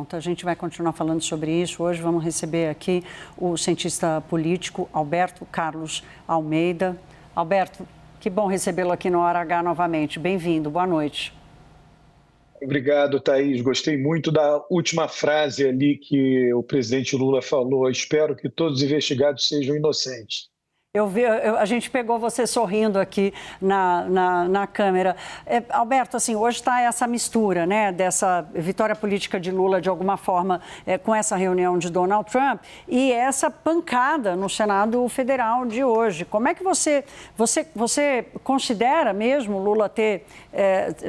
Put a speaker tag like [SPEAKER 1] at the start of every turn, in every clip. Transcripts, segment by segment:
[SPEAKER 1] A gente vai continuar falando sobre isso. Hoje vamos receber aqui o cientista político Alberto Carlos Almeida. Alberto, que bom recebê-lo aqui no Hora H novamente. Bem-vindo, boa noite.
[SPEAKER 2] Obrigado, Thaís. Gostei muito da última frase ali que o presidente Lula falou. Espero que todos os investigados sejam inocentes.
[SPEAKER 1] A gente pegou você sorrindo aqui na câmera. Alberto, assim, hoje está essa mistura, né, dessa vitória política de Lula, de alguma forma, com essa reunião de Donald Trump e essa pancada no Senado Federal de hoje. Como é que você considera mesmo Lula ter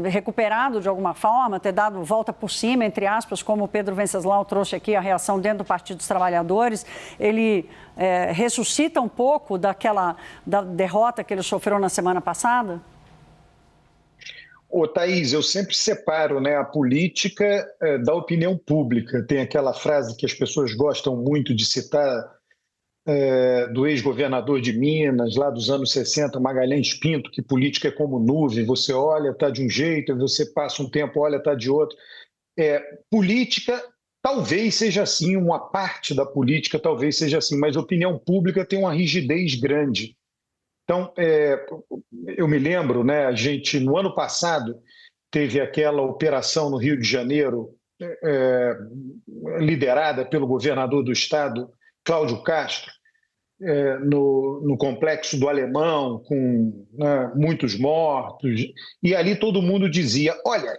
[SPEAKER 1] recuperado de alguma forma, ter dado volta por cima, entre aspas, como o Pedro Venceslau trouxe aqui a reação dentro do Partido dos Trabalhadores? Ele ressuscita um pouco da derrota que ele sofreu na semana passada?
[SPEAKER 2] Thaís, eu sempre separo, né, a política da opinião pública. Tem aquela frase que as pessoas gostam muito de citar do ex-governador de Minas, lá dos anos 60, Magalhães Pinto, que política é como nuvem, você olha, está de um jeito, você passa um tempo, olha, está de outro. Política talvez seja assim, uma parte da política talvez seja assim, mas a opinião pública tem uma rigidez grande. Então, eu me lembro, né, a gente, no ano passado, teve aquela operação no Rio de Janeiro, liderada pelo governador do estado, Cláudio Castro, no complexo do Alemão, com muitos mortos, e ali todo mundo dizia, olha,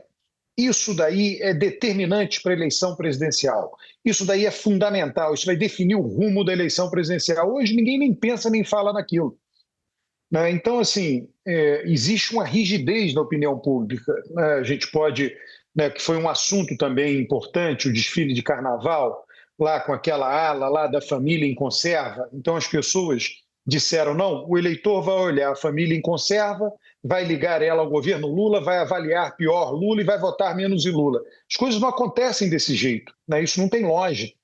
[SPEAKER 2] isso daí é determinante para a eleição presidencial. Isso daí é fundamental, isso vai definir o rumo da eleição presidencial. Hoje ninguém nem pensa nem fala naquilo. Né? Então, assim, existe uma rigidez na opinião pública. Né? A gente pode, né, que foi um assunto também importante, o desfile de carnaval, lá com aquela ala lá da família em conserva. Então as pessoas disseram, não, o eleitor vai olhar a família em conserva, vai ligar ela ao governo Lula, vai avaliar pior Lula e vai votar menos em Lula. As coisas não acontecem desse jeito, né? Isso não tem lógica.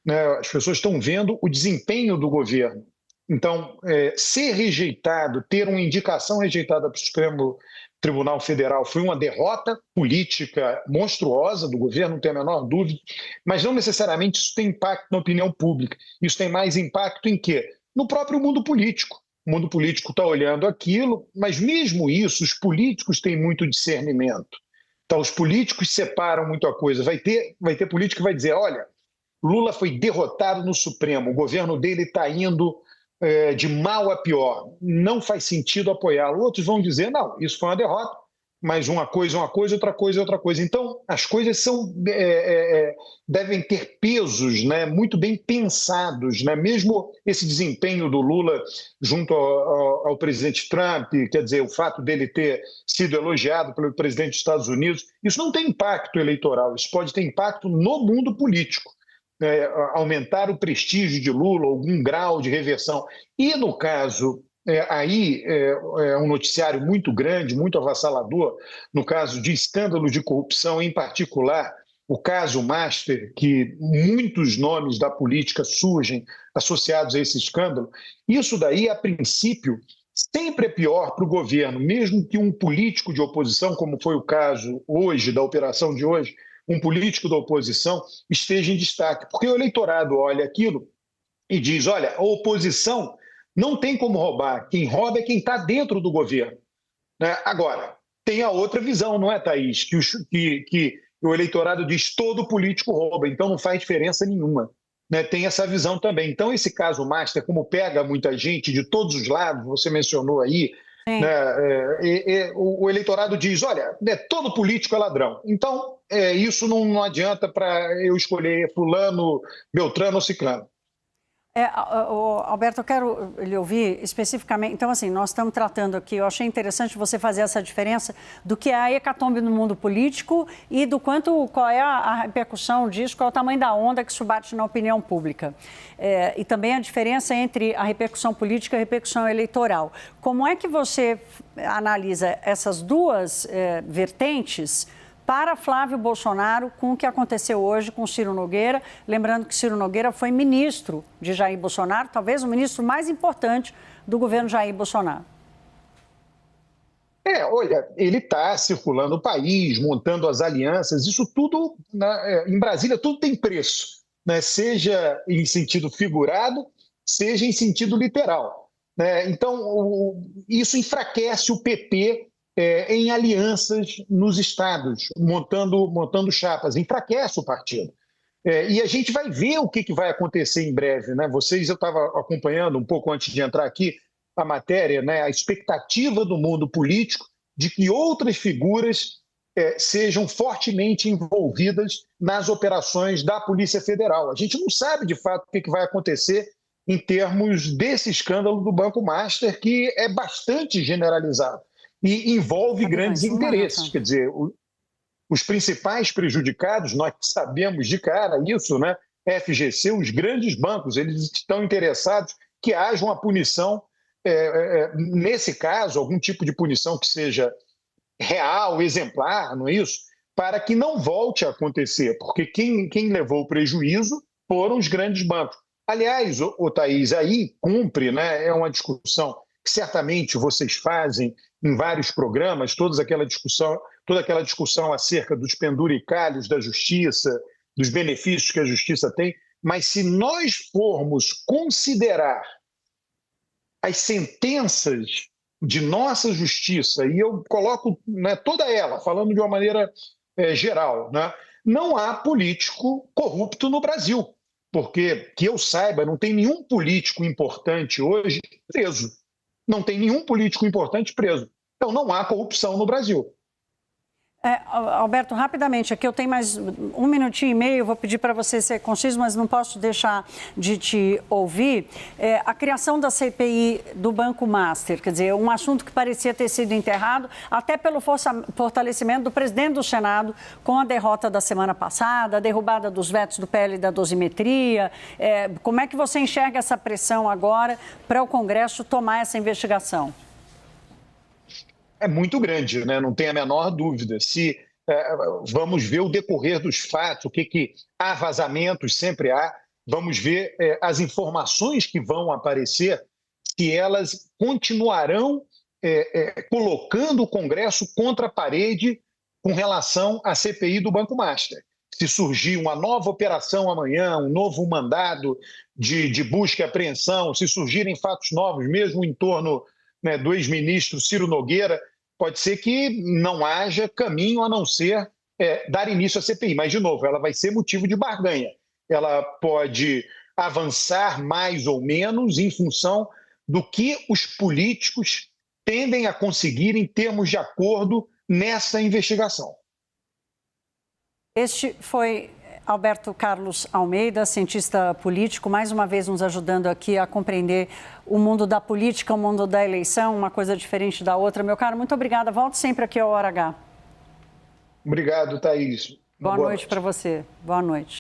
[SPEAKER 2] Né? As pessoas estão vendo o desempenho do governo. Então, ser rejeitado, ter uma indicação rejeitada para o Supremo Tribunal Federal foi uma derrota política monstruosa do governo, não tem a menor dúvida, mas não necessariamente isso tem impacto na opinião pública. Isso tem mais impacto em quê? No próprio mundo político. O mundo político está olhando aquilo, mas mesmo isso, os políticos têm muito discernimento. Então, os políticos separam muito a coisa. Vai ter político que vai dizer, olha, Lula foi derrotado no Supremo, o governo dele está indo de mal a pior, não faz sentido apoiá-lo. Outros vão dizer, não, isso foi uma derrota, mas uma coisa é uma coisa, outra coisa é outra coisa. Então, as coisas devem ter pesos, né, muito bem pensados. Né? Mesmo esse desempenho do Lula junto ao presidente Trump, quer dizer, o fato dele ter sido elogiado pelo presidente dos Estados Unidos, isso não tem impacto eleitoral, isso pode ter impacto no mundo político. Aumentar o prestígio de Lula, algum grau de reversão. E, no caso, aí é um noticiário muito grande, muito avassalador, no caso de escândalo de corrupção, em particular, o caso Master, que muitos nomes da política surgem associados a esse escândalo. Isso daí, a princípio, sempre é pior para o governo, mesmo que um político de oposição, como foi o caso hoje, da operação de hoje, um político da oposição esteja em destaque, porque o eleitorado olha aquilo e diz, olha, a oposição não tem como roubar, quem rouba é quem está dentro do governo. Né? Agora, tem a outra visão, não é, Thaís? Que o eleitorado diz todo político rouba, então não faz diferença nenhuma. Né? Tem essa visão também. Então, esse caso Master, como pega muita gente de todos os lados, você mencionou aí, né, o eleitorado diz, olha, todo político é ladrão. Então, isso não adianta para eu escolher fulano, Beltrano ou Ciclano.
[SPEAKER 1] Alberto, eu quero lhe ouvir especificamente. Então, assim, nós estamos tratando aqui, eu achei interessante você fazer essa diferença do que é a hecatombe no mundo político e do qual é a repercussão disso, qual é o tamanho da onda que isso bate na opinião pública. E também a diferença entre a repercussão política e a repercussão eleitoral. Como é que você analisa essas duas vertentes para Flávio Bolsonaro com o que aconteceu hoje com Ciro Nogueira? Lembrando que Ciro Nogueira foi ministro de Jair Bolsonaro, talvez o ministro mais importante do governo Jair Bolsonaro.
[SPEAKER 2] Olha, ele está circulando o país, montando as alianças, isso tudo, né, em Brasília, tudo tem preço, né, seja em sentido figurado, seja em sentido literal, né? Então, isso enfraquece o PP em alianças nos estados, montando chapas, enfraquece o partido. E a gente vai ver o que vai acontecer em breve, né? Eu estava acompanhando um pouco antes de entrar aqui a matéria, né? A expectativa do mundo político de que outras figuras sejam fortemente envolvidas nas operações da Polícia Federal. A gente não sabe, de fato, o que vai acontecer em termos desse escândalo do Banco Master, que é bastante generalizado e envolve grandes interesses. Quer dizer, os principais prejudicados, nós sabemos de cara isso, né? FGC, os grandes bancos, eles estão interessados que haja uma punição, nesse caso, algum tipo de punição que seja real, exemplar, não é isso? Para que não volte a acontecer, porque quem levou o prejuízo foram os grandes bancos. Aliás, Thaís, aí cumpre, né? É uma discussão que certamente vocês fazem em vários programas, toda aquela discussão acerca dos penduricalhos da justiça, dos benefícios que a justiça tem, mas se nós formos considerar as sentenças de nossa justiça, e eu coloco, né, toda ela, falando de uma maneira geral, né, não há político corrupto no Brasil, porque, que eu saiba, não tem nenhum político importante hoje preso. Não tem nenhum político importante preso. Então, não há corrupção no Brasil.
[SPEAKER 1] Alberto, rapidamente, aqui eu tenho mais 1 minutinho e meio, vou pedir para você ser conciso, mas não posso deixar de te ouvir. A criação da CPI do Banco Master, quer dizer, um assunto que parecia ter sido enterrado, até pelo fortalecimento do presidente do Senado com a derrota da semana passada, a derrubada dos vetos do PL da dosimetria. Como é que você enxerga essa pressão agora para o Congresso tomar essa investigação?
[SPEAKER 2] É muito grande, né? Não tem a menor dúvida. Se vamos ver o decorrer dos fatos, o que há vazamentos, sempre há, vamos ver as informações que vão aparecer, se elas continuarão colocando o Congresso contra a parede com relação à CPI do Banco Master. Se surgir uma nova operação amanhã, um novo mandado de busca e apreensão, se surgirem fatos novos, mesmo em torno, né, do ex-ministro Ciro Nogueira, pode ser que não haja caminho a não ser dar início à CPI. Mas, de novo, ela vai ser motivo de barganha. Ela pode avançar mais ou menos em função do que os políticos tendem a conseguir em termos de acordo nessa investigação.
[SPEAKER 1] Este foi Alberto Carlos Almeida, cientista político, mais uma vez nos ajudando aqui a compreender o mundo da política, o mundo da eleição, uma coisa diferente da outra. Meu caro, muito obrigada. Volte sempre aqui ao Hora H.
[SPEAKER 2] Obrigado, Thaís.
[SPEAKER 1] Boa noite para você. Boa noite.